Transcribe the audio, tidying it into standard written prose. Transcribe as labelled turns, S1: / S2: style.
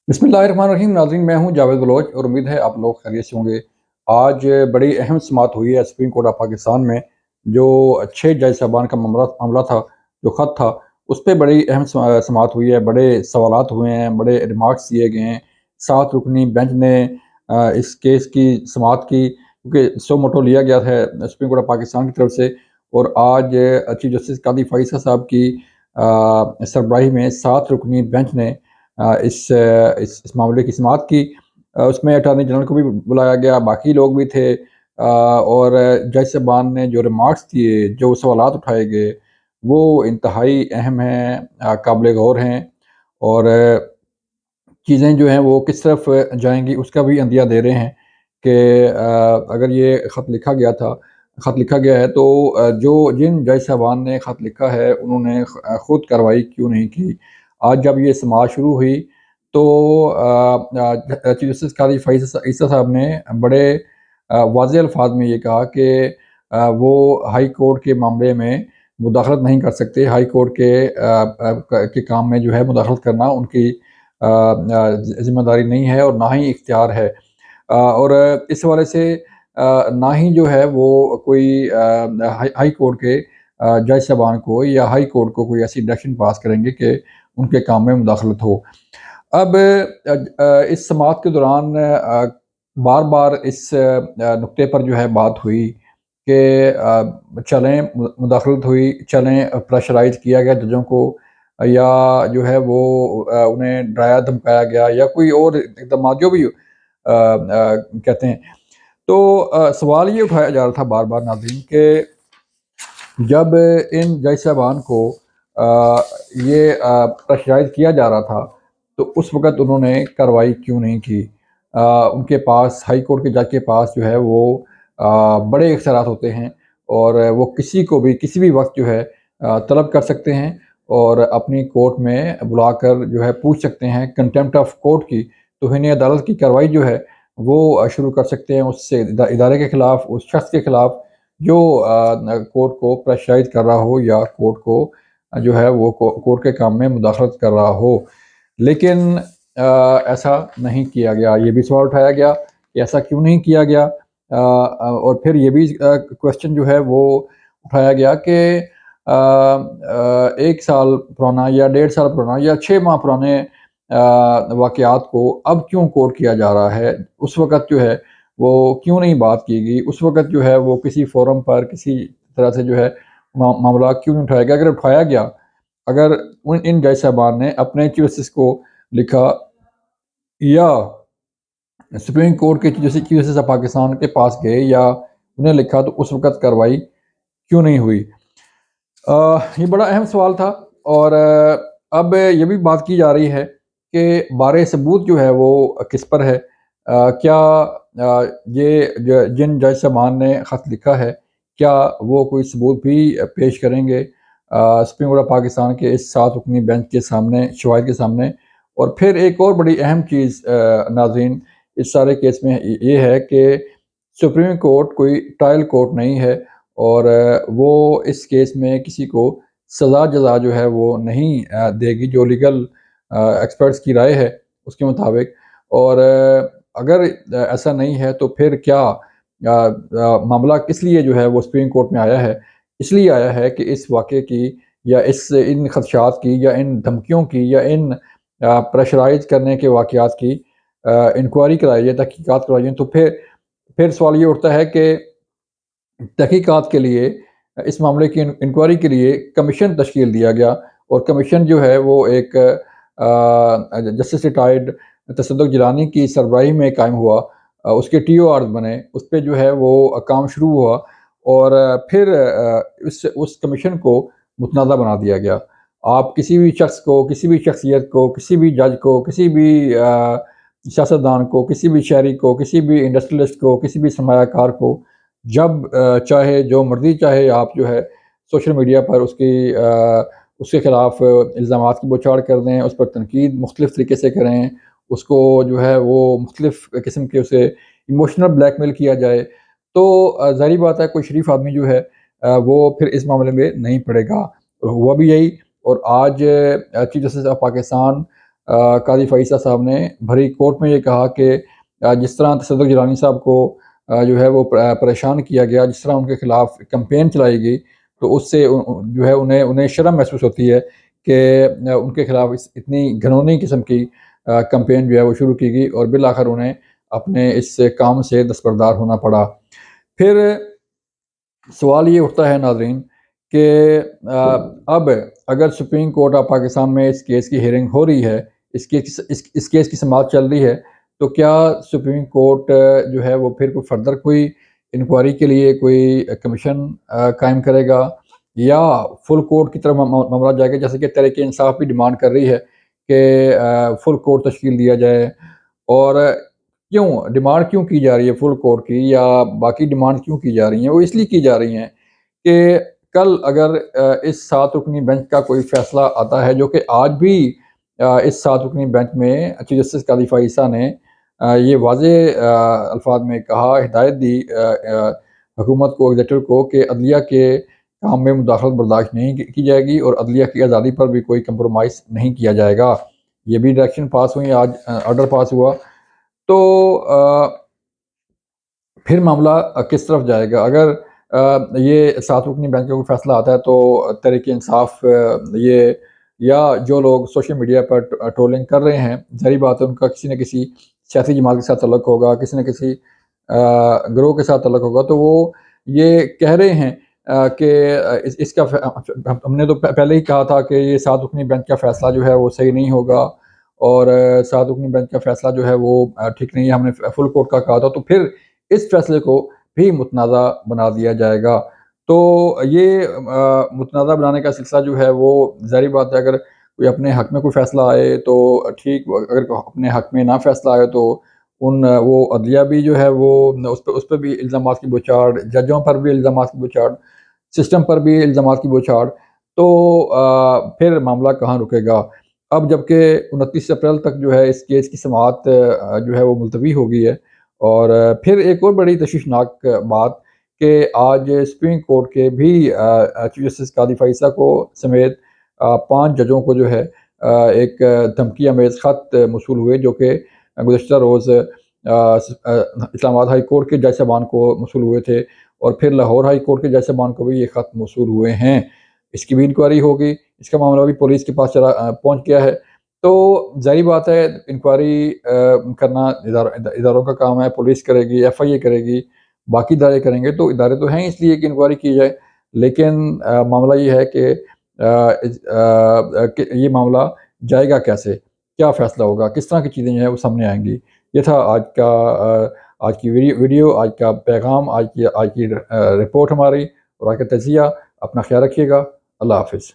S1: बिस्मिल्लाहिर्रहमानिर्रहीम। नाज़रीन, मैं हूं जावेद बलोच और उम्मीद है आप लोग खैरियत से होंगे। आज बड़ी अहम समाअत हुई है सुप्रीम कोर्ट ऑफ पाकिस्तान में। जो 6 जज साहबान का मामला था, जो ख़त था, उस पे बड़ी अहम समाअत हुई है। बड़े सवालात हुए हैं, बड़े रिमार्क्स दिए गए हैं। 7 रुकनी बेंच ने इस केस की समाअत की, क्योंकि सो मोटो लिया गया है सुप्रीम कोर्ट ऑफ पाकिस्तान की तरफ से। और आज चीफ जस्टिस कादी फ़ाइज़ साहब की सरबराही में 7 रुकनी बेंच ने इस मामले की समाअत की। उसमें अटॉर्नी जनरल को भी बुलाया गया, बाकी लोग भी थे। और जज साहबान ने जो रिमार्क्स दिए, जो सवालात उठाए गए, वो इंतहाई अहम हैं, काबिल गौर हैं। और चीज़ें जो हैं वो किस तरफ जाएँगी उसका भी अंदिया दे रहे हैं कि अगर ये ख़त लिखा गया है तो जो जिन जज साहबान ने ख़त लिखा है उन्होंने ख़ुद कार्रवाई क्यों नहीं की। आज जब ये समाअत शुरू हुई तो चीफ जस्टिस काज़ी फ़ैज़ ईसा साहब ने बड़े वाज़ेह अल्फ़ाज़ में ये कहा कि वो हाई कोर्ट के मामले में मुदाख़लत नहीं कर सकते। हाई कोर्ट के काम में जो है मुदाख़लत करना उनकी ज़िम्मेदारी नहीं है और ना ही इख्तियार है। और इस हवाले से ना ही जो है वो कोई हाई कोर्ट के जज साहबान को या हाई कोर्ट को कोई ऐसी डायरेक्शन पास करेंगे कि उनके काम में मुदाख़लत हो। अब इस समाअत के दौरान बार-बार इस नुक्ते पर जो है बात हुई कि चलें मुदाख़लत हुई, चलें प्रेशराइज़ किया गया जजों को, या जो है वो उन्हें डराया धमकाया गया, या कोई और इक़दामात जो भी कहते हैं। तो सवाल ये उठाया जा रहा था बार-बार नाज़रीन कि जब इन जज साहबान को ये प्रेशराइज़ किया जा रहा था, तो उस वक़्त उन्होंने कार्रवाई क्यों नहीं की? उनके पास, हाई कोर्ट के जज के पास जो है वो बड़े इख्तियारात होते हैं, और वो किसी को भी किसी भी वक़्त जो है तलब कर सकते हैं और अपनी कोर्ट में बुलाकर जो है पूछ सकते हैं। कंटेम्प्ट ऑफ कोर्ट की, तौहीन अदालत की कार्रवाई जो है वो शुरू कर सकते हैं उससे इदारे के ख़िलाफ़, उस शख़्स के ख़िलाफ़ जो कोर्ट को प्रेशराइज़ कर रहा हो या कोर्ट को जो है वो कोर्ट के काम में मुदाख़लत कर रहा हो। लेकिन ऐसा नहीं किया गया। ये भी सवाल उठाया गया कि ऐसा क्यों नहीं किया गया? और फिर ये भी क्वेश्चन जो है वो उठाया गया कि 1 साल पुराना या 1.5 साल पुराना या 6 माह पुराने वाक़यात को अब क्यों कोट किया जा रहा है? उस वक़्त जो है वो क्यों नहीं बात की गई? उस वक़्त जो है वो किसी फ़ोरम पर किसी तरह से जो है मामला क्यों नहीं उठाया गया? अगर उठाया गया, अगर इन जज साहबान ने अपने चीफ जस्टिस को लिखा या सुप्रीम कोर्ट के चीफ जस्टिस ऑफ पाकिस्तान के पास गए या उन्हें लिखा, तो उस वक़्त कार्रवाई क्यों नहीं हुई? ये बड़ा अहम सवाल था। और अब ये भी बात की जा रही है कि बारे सबूत जो है वो किस पर है? क्या ये जिन जज साहबान ने ख़त लिखा है, क्या वो कोई सबूत भी पेश करेंगे सुप्रीम कोर्ट ऑफ पाकिस्तान के इस 7 रुकनी बेंच के सामने, शवाहिद के सामने? और फिर एक और बड़ी अहम चीज़ नाज़रीन इस सारे केस में ये है कि सुप्रीम कोर्ट कोई ट्रायल कोर्ट नहीं है, और वो इस केस में किसी को सज़ा-जज़ा जो है वो नहीं देगी, जो लीगल एक्सपर्ट्स की राय है उसके मुताबिक। और अगर ऐसा नहीं है तो फिर क्या मामला किस लिए जो है वो सुप्रीम कोर्ट में आया है? इसलिए आया है कि इस वाक़ये की, या इन ख़दशात की, या इन धमकियों की, या इन प्रेशराइज़ करने के वाक़यात की इंक्वायरी कराई जाए, तहकीकात करवाई जाए। तो फिर सवाल ये उठता है कि तहकीकात के लिए, इस मामले की इंक्वायरी के लिए कमीशन तश्कील दिया गया, और कमीशन जो है वो एक जस्टिस रिटायर्ड तसद्दुक़ जिलानी की सरबराही में कायम हुआ। उसके टीओआर बने, उस पे जो है वो काम शुरू हुआ, और फिर उस कमीशन को मुतनाज़ा बना दिया गया। आप किसी भी शख़्स को, किसी भी शख़्सियत को, किसी भी जज को, किसी भी सियासतदान को, किसी भी शहरी को, किसी भी इंडस्ट्रियलिस्ट को, किसी भी सरमायाकार को जब चाहे जो मर्ज़ी चाहे आप जो है सोशल मीडिया पर उसके ख़िलाफ़ इल्ज़ामात की बौछार कर दें, उस पर तनकीद मुख्तलिफ़ तरीके से करें, उसको जो है वो मुख्तलिफ़ किस्म के उसे इमोशनल ब्लैकमेल किया जाए, तो ज़ाहिर बात है कोई शरीफ आदमी जो है वो फिर इस मामले में नहीं पड़ेगा। और हुआ भी यही। और आज चीफ जस्टिस ऑफ पाकिस्तान قاضی فائزہ صاحب نے بھری کورٹ میں یہ کہا کہ جس طرح تصدق جیلانی صاحب کو جو ہے وہ پریشان کیا گیا، جس طرح ان کے خلاف کمپین چلائی گئی، تو اس سے جو ہے انہیں شرم محسوس ہوتی ہے کہ ان کے خلاف اتنی گھنونی قسم کی کمپین جو ہے وہ شروع کی گئی، اور بالآخر انہیں اپنے اس کام سے دستبردار ہونا پڑا۔ پھر سوال یہ اٹھتا ہے ناظرین کہ اب اگر سپریم کورٹ آف پاکستان میں اس کیس کی ہیئرنگ ہو رہی ہے، اس کیس کی سماعت چل رہی ہے، تو کیا سپریم کورٹ جو ہے وہ پھر کوئی فردر کوئی انکوائری کے لیے کوئی کمیشن قائم کرے گا، یا فل کورٹ کی طرف معاملہ جائے گا، جیسے کہ تحریک انصاف بھی ڈیمانڈ کر رہی ہے کہ فل کورٹ تشکیل دیا جائے؟ اور کیوں ڈیمانڈ کیوں کی جا رہی ہے فل کورٹ کی، یا باقی ڈیمانڈ کیوں کی جا رہی ہیں؟ وہ اس لیے کی جا رہی ہیں کہ کل اگر اس 7 رکنی بینچ کا کوئی فیصلہ آتا ہے، جو کہ آج بھی اس 7 رکنی بینچ میں چیف جسٹس قاضی فائزہ نے یہ واضح الفاظ میں کہا، ہدایت دی حکومت کو، ایگزیکٹو کو، کہ عدلیہ کے کام میں مداخلت برداشت نہیں کی جائے گی، اور عدلیہ کی آزادی پر بھی کوئی کمپرومائز نہیں کیا جائے گا۔ یہ بھی ڈائریکشن پاس ہوئی، آج آرڈر پاس ہوا، تو پھر معاملہ کس طرف جائے گا؟ اگر یہ 7 رکنی بینچ کا کوئی فیصلہ آتا ہے تو تحریک انصاف یہ یا جو لوگ سوشل میڈیا پر ٹرولنگ کر رہے ہیں، ظاہری بات ہے ان کا کسی نہ کسی سیاسی جماعت کے ساتھ تعلق ہوگا، کسی نہ کسی گروہ کے ساتھ تعلق ہوگا، تو وہ یہ کہہ رہے ہیں کہ اس کا ہم نے تو پہلے ہی کہا تھا کہ یہ 7 رکنی بینچ کا فیصلہ جو ہے وہ صحیح نہیں ہوگا، اور 7 رکنی بینچ کا فیصلہ جو ہے وہ ٹھیک نہیں ہے، ہم نے فل کورٹ کا کہا تھا، تو پھر اس فیصلے کو بھی متنازع بنا دیا جائے گا۔ تو یہ متنازع بنانے کا سلسلہ جو ہے وہ ظاہری بات ہے، اگر کوئی اپنے حق میں کوئی فیصلہ آئے تو ٹھیک، اگر اپنے حق میں نہ فیصلہ آئے تو وہ عدلیہ بھی جو ہے وہ اس پہ بھی الزامات کی بوچھاڑ، ججوں پر بھی الزامات کی بوچھاڑ، سسٹم پر بھی الزامات کی بوچھاڑ، تو پھر معاملہ کہاں رکے گا؟ اب جبکہ 29 اپریل تک جو ہے اس کیس کی سماعت جو ہے وہ ملتوی ہو گئی ہے، اور پھر ایک اور بڑی تشویشناک بات کہ آج سپریم کورٹ کے بھی چیف جسٹس قاضی فائزہ کو سمیت 5 ججوں کو جو ہے ایک دھمکی آمیز خط موصول ہوئے، جو کہ گزشتہ روز اسلام آباد ہائی کورٹ کے جج صاحبان کو موصول ہوئے تھے، اور پھر لاہور ہائی کورٹ کے جج صاحبان کو بھی یہ خط موصول ہوئے ہیں۔ اس کی بھی انکوائری ہوگی، اس کا معاملہ بھی پولیس کے پاس پہنچ گیا ہے، تو ظاہری بات ہے انکوائری کرنا اداروں کا کام ہے، پولیس کرے گی، ایف آئی اے کرے گی، باقی ادارے کریں گے، تو ادارے تو ہیں اس لیے کہ انکوائری کی جائے، لیکن معاملہ یہ ہے کہ یہ معاملہ جائے گا کیسے، کیا فیصلہ ہوگا، کس طرح کی چیزیں جو ہیں وہ سامنے آئیں گی۔ یہ تھا آج کی ویڈیو، آج کا پیغام، آج کی رپورٹ ہماری، اور آج کا تجزیہ۔ اپنا خیال رکھیے گا، اللہ حافظ۔